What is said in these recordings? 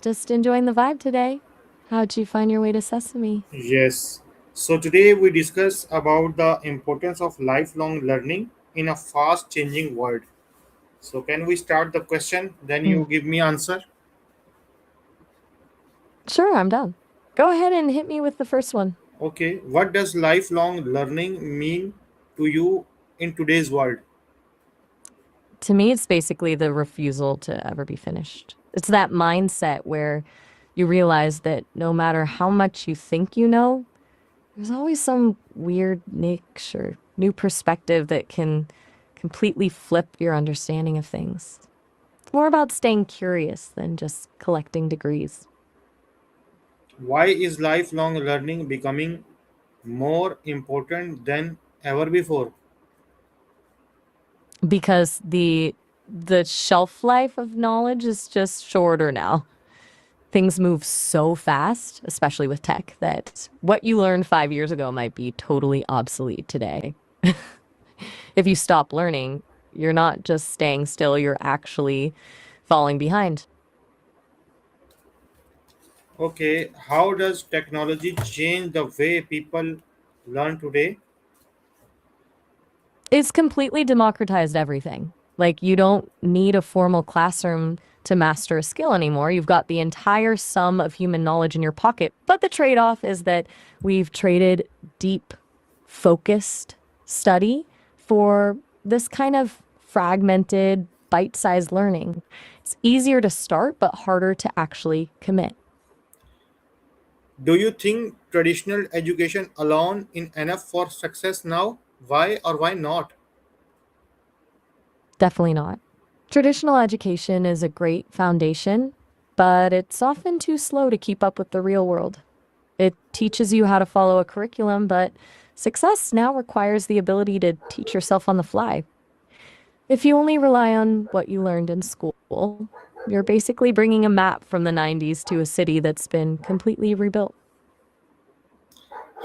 Just enjoying the vibe today. How'd you find your way to Sesame? Yes. So today we discuss about the importance of lifelong learning in a fast changing world. So can we start the question? Then Mm. you give me answer. Sure, I'm done. Go ahead and hit me with the first one. Okay. What does lifelong learning mean to you in today's world? To me, it's basically the refusal to ever be finished. It's that mindset where you realize that no matter how much you think you know, there's always some weird niche or new perspective that can completely flip your understanding of things. It's more about staying curious than just collecting degrees. Why is lifelong learning becoming more important than ever before? Because the shelf life of knowledge is just shorter now. Things move so fast, especially with tech, that what you learned 5 years ago might be totally obsolete today. If you stop learning, you're not just staying still, you're actually falling behind. Okay. How does technology change the way people learn today? It's completely democratized everything. Like, you don't need a formal classroom to master a skill anymore. You've got the entire sum of human knowledge in your pocket. But the trade off is that we've traded deep, focused study for this kind of fragmented, bite sized learning. It's easier to start, but harder to actually commit. Do you think traditional education alone is enough for success now? Why or why not? Definitely not. Traditional education is a great foundation, but it's often too slow to keep up with the real world. It teaches you how to follow a curriculum, but success now requires the ability to teach yourself on the fly. If you only rely on what you learned in school, you're basically bringing a map from the 90s to a city that's been completely rebuilt.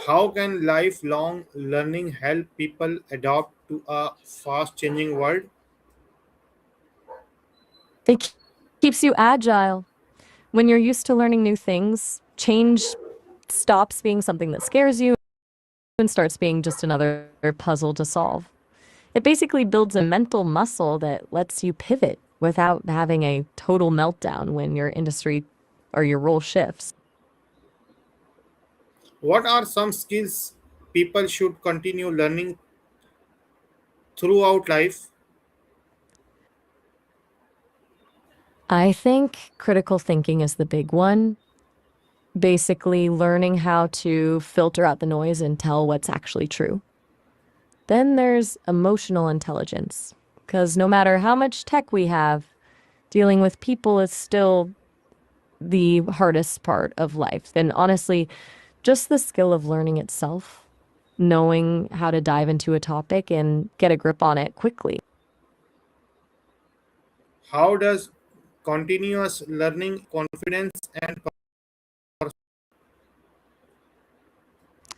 How can lifelong learning help people adapt to a fast changing world? It keeps you agile. When you're used to learning new things, change stops being something that scares you and starts being just another puzzle to solve. It basically builds a mental muscle that lets you pivot without having a total meltdown when your industry or your role shifts. What are some skills people should continue learning throughout life? I think critical thinking is the big one. Basically, learning how to filter out the noise and tell what's actually true. Then there's emotional intelligence, because no matter how much tech we have, dealing with people is still the hardest part of life. And honestly, just the skill of learning itself, knowing how to dive into a topic and get a grip on it quickly. How does continuous learning confidence and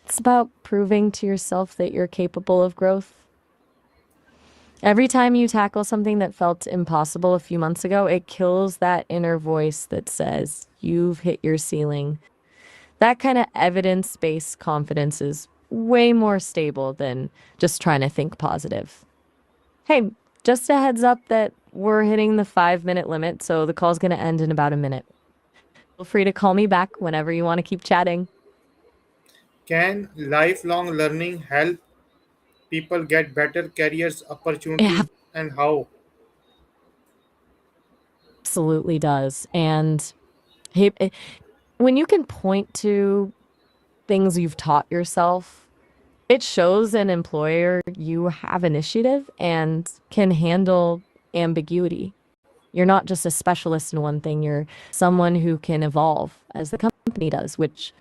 It's about proving to yourself that you're capable of growth. Every time you tackle something that felt impossible a few months ago, it kills that inner voice that says, you've hit your ceiling. That kind of evidence based confidence is way more stable than just trying to think positive. Hey, just a heads up that we're hitting the 5 minute limit, so the call's going to end in about a minute. Feel free to call me back whenever you want to keep chatting. can lifelong learning help people get better careers It opportunities and how? absolutely does. And hey, when you can point to things you've taught yourself, it shows an employer you have initiative and can handle ambiguity. You're not just a specialist in one thing, you're someone who can evolve as the company does, which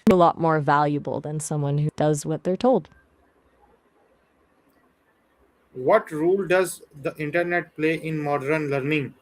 is a lot more valuable than someone who does what they're told. What role does the internet play in modern learning?